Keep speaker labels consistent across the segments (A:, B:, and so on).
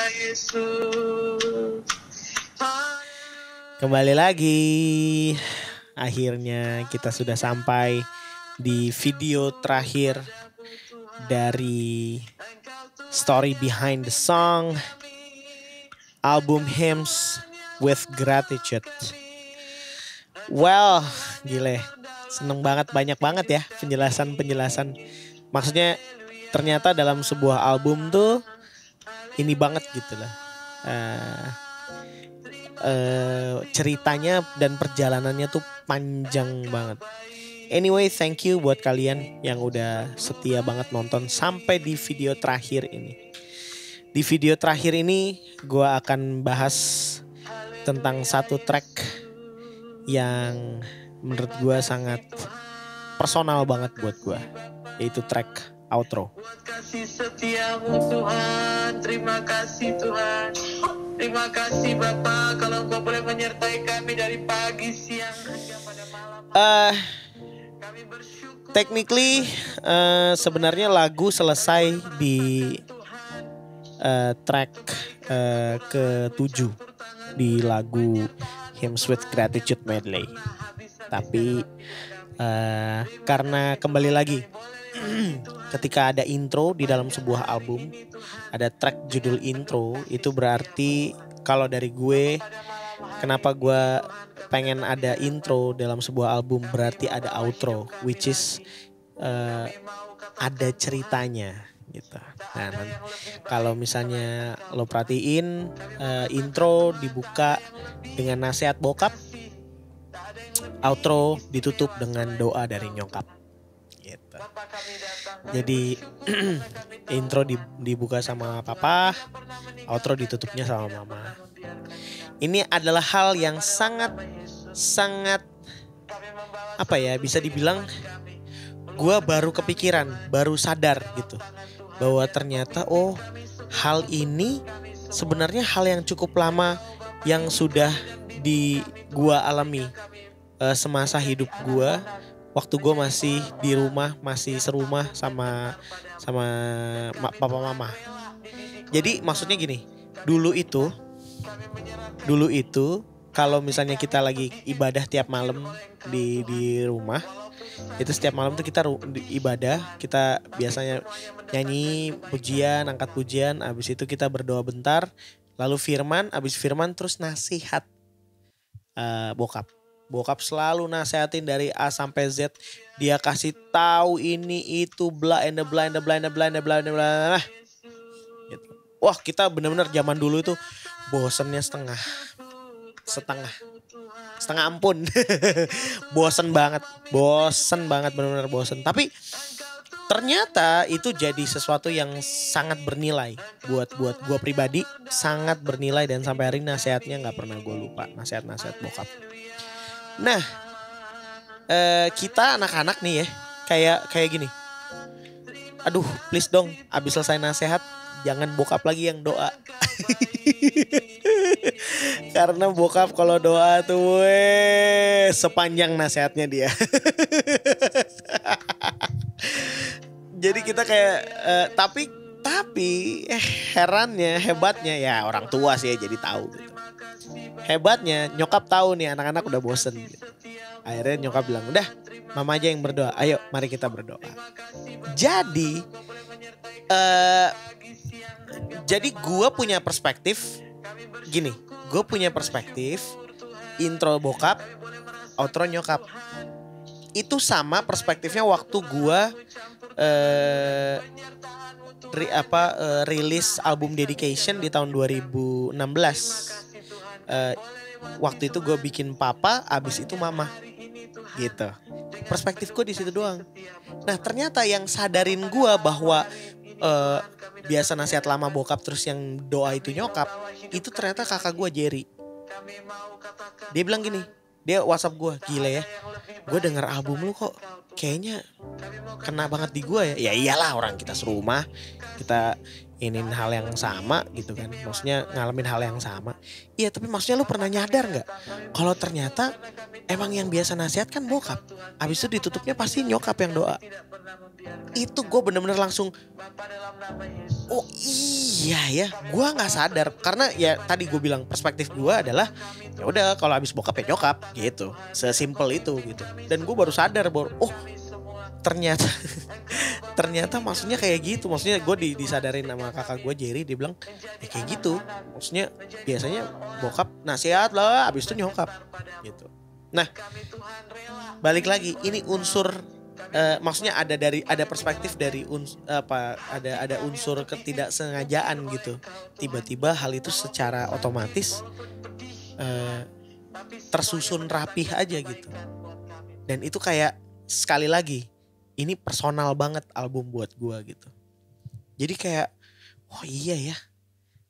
A: Yesus.
B: Kembali lagi. Akhirnya kita sudah sampai di video terakhir dari Story Behind the Song, album Hymns with Gratitude. Well, gile, seneng banget, banyak banget ya penjelasan. Maksudnya ternyata dalam sebuah album tuh ini banget gitu lah. Ceritanya dan perjalanannya tuh panjang banget. Anyway, thank you buat kalian yang udah setia banget nonton sampai di video terakhir ini. Di video terakhir ini gue akan bahas tentang satu track yang menurut gue sangat personal banget buat gue, yaitu track outro.
A: Kasih setiamu Tuhan, terima kasih Tuhan. Terima kasih Bapa, kalau Engkau boleh menyertai kami dari pagi, siang, hingga pada malam. Kami bersyukur.
B: Technically sebenarnya lagu selesai di track ke-7 di lagu Hymns with Gratitude Medley. Tapi karena kembali lagi ketika ada intro di dalam sebuah album, ada track judul intro, itu berarti kalau dari gue, kenapa gue pengen ada intro dalam sebuah album, berarti ada outro, which is ada ceritanya gitu. Nah, kalau misalnya lo perhatiin, intro dibuka dengan nasihat bokap, outro ditutup dengan doa dari nyokap. Gitu. Jadi intro dibuka sama papa, outro ditutupnya sama mama. Ini adalah hal yang sangat apa ya, bisa dibilang gue baru kepikiran, baru sadar gitu, bahwa ternyata hal ini sebenarnya hal yang cukup lama yang sudah gue alami semasa hidup gue. Waktu gue masih di rumah, masih serumah sama papa mama. Jadi maksudnya gini, dulu itu kalau misalnya kita lagi ibadah tiap malam di rumah, itu setiap malam tuh kita ibadah, kita biasanya nyanyi pujian, angkat pujian, abis itu kita berdoa bentar, lalu abis firman terus nasihat Bokap selalu nasehatin dari A sampai Z. Dia kasih tahu ini itu bla. Gitu. Wah, kita benar-benar zaman dulu itu bosennya setengah ampun. bosen banget benar-benar bosen. Tapi ternyata itu jadi sesuatu yang sangat bernilai buat gue pribadi, sangat bernilai, dan sampai hari ini nasihatnya nggak pernah gue lupa, nasihat bokap. Nah, kita anak-anak nih ya, kayak gini. Aduh, please dong, abis selesai nasihat jangan bokap lagi yang doa. Karena bokap kalau doa tuh sepanjang nasihatnya dia. Jadi kita kayak tapi hebatnya ya orang tua sih ya, jadi tahu gitu. Hebatnya nyokap tahu nih anak-anak udah bosen gitu. Akhirnya nyokap bilang, udah mama aja yang berdoa, ayo mari kita berdoa. Jadi gue punya perspektif gini, intro bokap, outro nyokap. Itu sama perspektifnya waktu gue rilis album Dedication di tahun 2016. Waktu itu gue bikin papa, abis itu mama, gitu. Perspektifku di situ doang. Nah ternyata yang sadarin gue bahwa biasa nasihat lama bokap terus yang doa itu nyokap, itu ternyata kakak gue Jerry. Dia bilang gini, dia WhatsApp gue, gila ya, gue denger album lu kok kayaknya kena banget di gue ya. Ya iyalah, orang kita serumah, kita ingin hal yang sama gitu kan, maksudnya ngalamin hal yang sama. Iya, tapi maksudnya lu pernah nyadar nggak kalau ternyata emang yang biasa nasihat kan bokap, abis itu ditutupnya pasti nyokap yang doa. itu gue bener-bener langsung, oh iya ya, gue nggak sadar karena ya tadi gue bilang perspektif gue adalah ya udah kalau habis bokap ya nyokap gitu, sesimpel itu gitu. Dan gue baru sadar bahwa oh ternyata ternyata maksudnya kayak gitu. Maksudnya gue disadarin sama kakak gue Jerry, dia bilang ya kayak gitu. Maksudnya biasanya bokap nasihat lah, abis itu nyokap gitu. Nah balik lagi, ini unsur maksudnya ada perspektif dari ada unsur ketidaksengajaan gitu. Tiba-tiba hal itu secara otomatis tersusun rapih aja gitu. Dan itu kayak sekali lagi ini personal banget album buat gue gitu. Jadi kayak oh iya ya,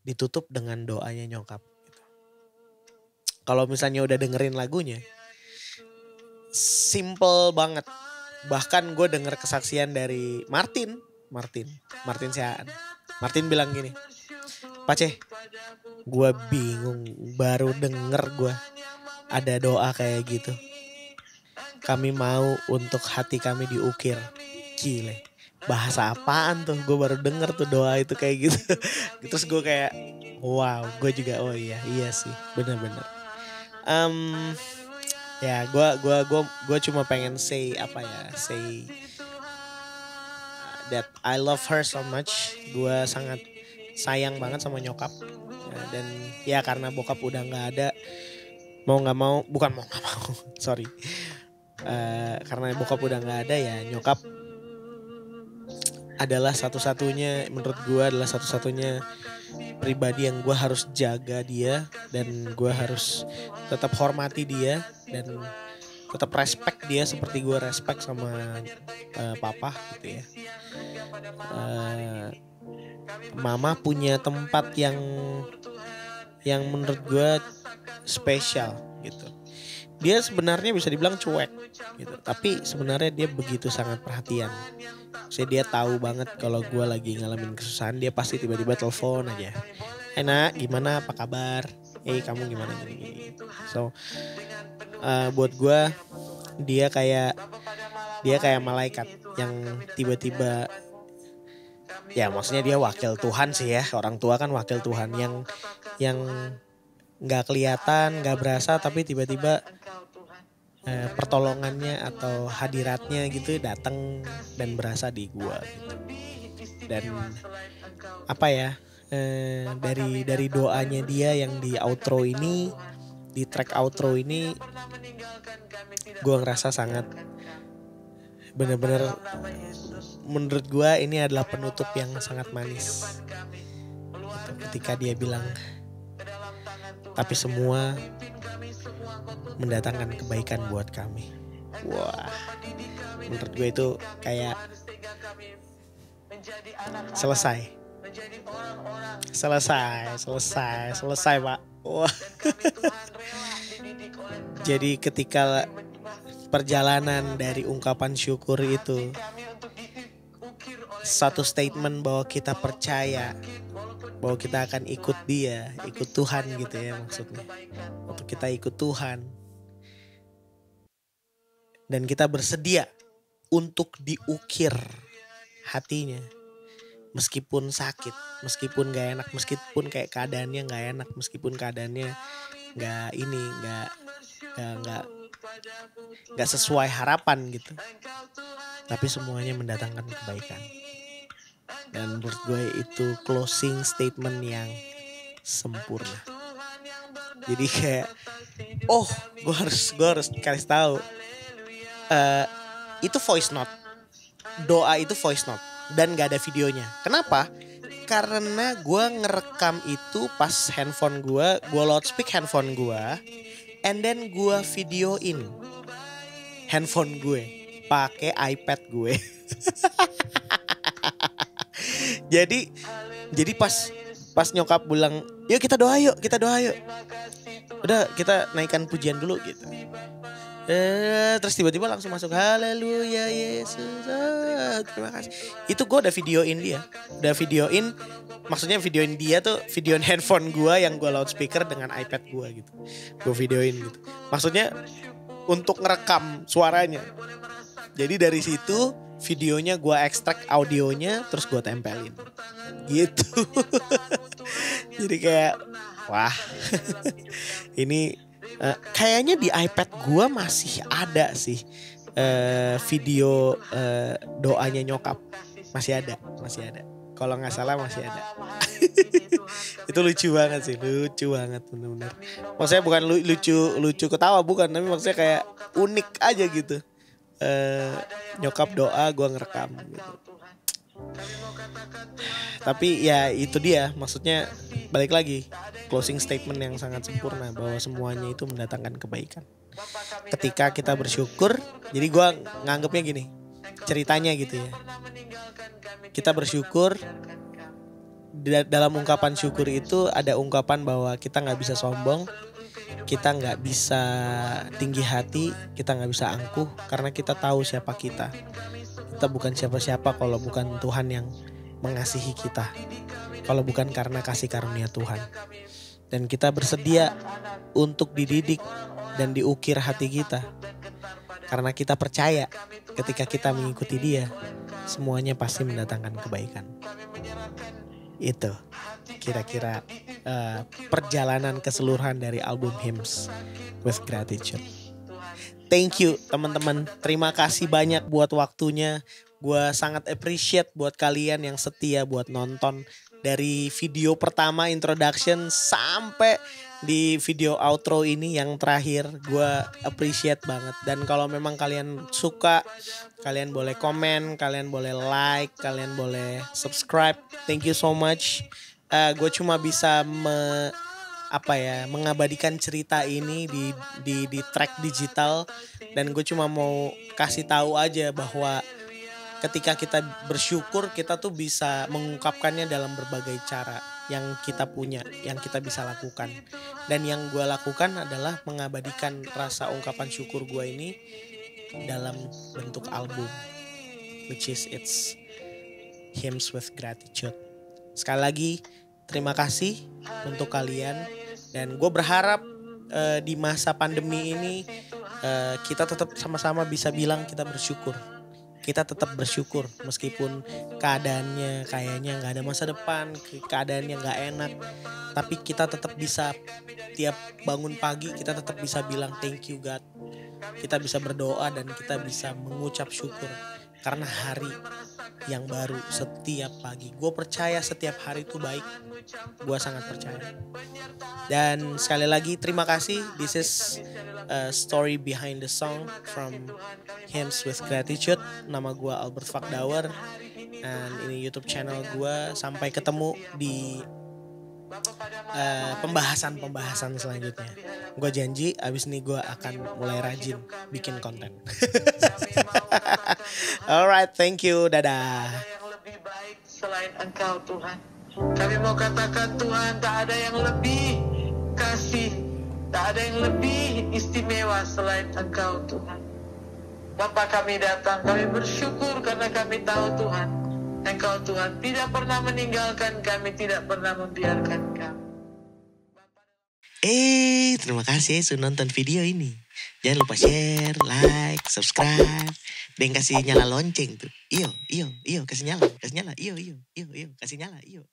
B: ditutup dengan doanya nyokap gitu. Kalau misalnya udah dengerin lagunya simple banget. Bahkan gue denger kesaksian dari Martin Siaan. Martin bilang gini, Pace, gue bingung baru denger gue ada doa kayak gitu. Kami mau untuk hati kami diukir. Gile, bahasa apaan tuh? Gue baru denger tuh doa itu kayak gitu. Terus gue kayak wow, gue juga oh iya sih, bener-bener. Ya gue cuma pengen say that I love her so much. Gue sangat sayang banget sama nyokap ya, dan ya karena bokap udah nggak ada, sorry, karena bokap udah nggak ada ya nyokap adalah satu-satunya, menurut gue adalah satu-satunya pribadi yang gue harus jaga dia, dan gue harus tetap hormati dia dan tetap respect dia seperti gue respect sama papa gitu ya. Mama punya tempat yang menurut gue spesial gitu. Dia sebenarnya bisa dibilang cuek gitu, tapi sebenarnya dia begitu sangat perhatian. Dia tahu banget kalau gue lagi ngalamin kesusahan, dia pasti tiba-tiba telepon aja. Nak, gimana, apa kabar? Kamu gimana gini. So buat gue dia kayak malaikat yang tiba-tiba, ya maksudnya dia wakil Tuhan sih ya. Orang tua kan wakil Tuhan yang nggak kelihatan, nggak berasa, tapi tiba-tiba pertolongannya atau hadiratnya gitu datang dan berasa di gua gitu. Dan apa ya, dari doanya dia yang di outro ini, di track outro ini, gua ngerasa sangat bener-bener, menurut gua ini adalah penutup yang sangat manis gitu, ketika dia bilang tapi semua mendatangkan kebaikan buat kami. Wah, menurut gue itu kayak selesai Pak. Wah. Jadi ketika perjalanan dari ungkapan syukur itu, satu statement bahwa kita percaya bahwa kita akan ikut dia, ikut Tuhan gitu ya maksudnya. Untuk kita ikut Tuhan. Dan kita bersedia untuk diukir hatinya. Meskipun sakit, meskipun gak enak, meskipun kayak keadaannya gak enak, meskipun keadaannya gak sesuai harapan gitu. Tapi semuanya mendatangkan kebaikan. Dan menurut gue itu closing statement yang sempurna. Jadi kayak gue harus kasih tahu, itu voice note, doa itu voice note dan gak ada videonya. Kenapa? Karena gue ngerekam itu pas handphone gue loudspeak handphone gue, and then gue videoin handphone gue pakai iPad gue. Jadi pas nyokap bilang, yuk kita doa yuk. Udah kita naikkan pujian dulu gitu. Terus tiba-tiba langsung masuk haleluya Yesus, terima kasih. Itu gue udah videoin dia. Maksudnya videoin dia tuh, videoin handphone gue yang gue loudspeaker dengan iPad gue gitu. Gue videoin gitu. Maksudnya untuk ngerekam suaranya. Jadi dari situ videonya gue ekstrak audionya terus gue tempelin gitu. Jadi kayak wah ini kayaknya di iPad gue masih ada sih video doanya nyokap, masih ada kalau nggak salah masih ada. Itu lucu banget sih, lucu banget bener-bener. Maksudnya bukan lucu ketawa bukan, tapi maksudnya kayak unik aja gitu. Nyokap doa gue ngerekam gitu. Tapi ya itu dia, maksudnya balik lagi closing statement yang sangat sempurna bahwa semuanya itu mendatangkan kebaikan. Ketika kita bersyukur, jadi gue nganggepnya gini, ceritanya gitu ya. Kita bersyukur, dalam ungkapan syukur itu ada ungkapan bahwa kita nggak bisa sombong, kita nggak bisa tinggi hati, kita nggak bisa angkuh karena kita tahu siapa kita. Kita bukan siapa-siapa kalau bukan Tuhan yang mengasihi kita, kalau bukan karena kasih karunia Tuhan. Dan kita bersedia untuk dididik dan diukir hati kita karena kita percaya ketika kita mengikuti Dia, semuanya pasti mendatangkan kebaikan. Itu kira-kira perjalanan keseluruhan dari album Hymns with Gratitude. Thank you teman-teman, terima kasih banyak buat waktunya. Gue sangat appreciate buat kalian yang setia buat nonton dari video pertama introduction sampai di video outro ini yang terakhir. Gue appreciate banget. Dan kalau memang kalian suka, kalian boleh komen, kalian boleh like, kalian boleh subscribe. Thank you so much. Gue cuma bisa mengabadikan cerita ini di track digital, dan gue cuma mau kasih tahu aja bahwa ketika kita bersyukur, kita tuh bisa mengungkapkannya dalam berbagai cara yang kita punya, yang kita bisa lakukan. Dan yang gue lakukan adalah mengabadikan rasa ungkapan syukur gue ini dalam bentuk album, which is it's Hymns with Gratitude. Sekali lagi terima kasih untuk kalian, dan gue berharap di masa pandemi ini kita tetap sama-sama bisa bilang kita bersyukur. Kita tetap bersyukur meskipun keadaannya kayaknya gak ada masa depan, keadaannya gak enak, tapi kita tetap bisa tiap bangun pagi kita tetap bisa bilang thank you God. Kita bisa berdoa dan kita bisa mengucap syukur karena hari yang baru setiap pagi. Gue percaya setiap hari itu baik. Gue sangat percaya. Dan sekali lagi terima kasih. This is a story behind the song from Hymns with Gratitude. Nama gue Albert Fakdauer, dan ini YouTube channel gue. Sampai ketemu di pembahasan selanjutnya. Gue janji abis ini gue akan mulai rajin bikin konten. Alright, thank you, dadah.
A: Yang lebih baik selain Engkau Tuhan. Kami mau katakan Tuhan, tak ada yang lebih kasih, tak ada yang lebih istimewa selain Engkau Tuhan. Bapa, kami datang, kami bersyukur karena kami tahu Tuhan, Engkau Tuhan tidak pernah meninggalkan kami, tidak pernah membiarkan kami.
B: Terima kasih sudah nonton video ini. Jangan lupa share, like, subscribe, dan kasih nyala lonceng tuh. Iyo, kasih nyala, iyo, kasih nyala, iyo.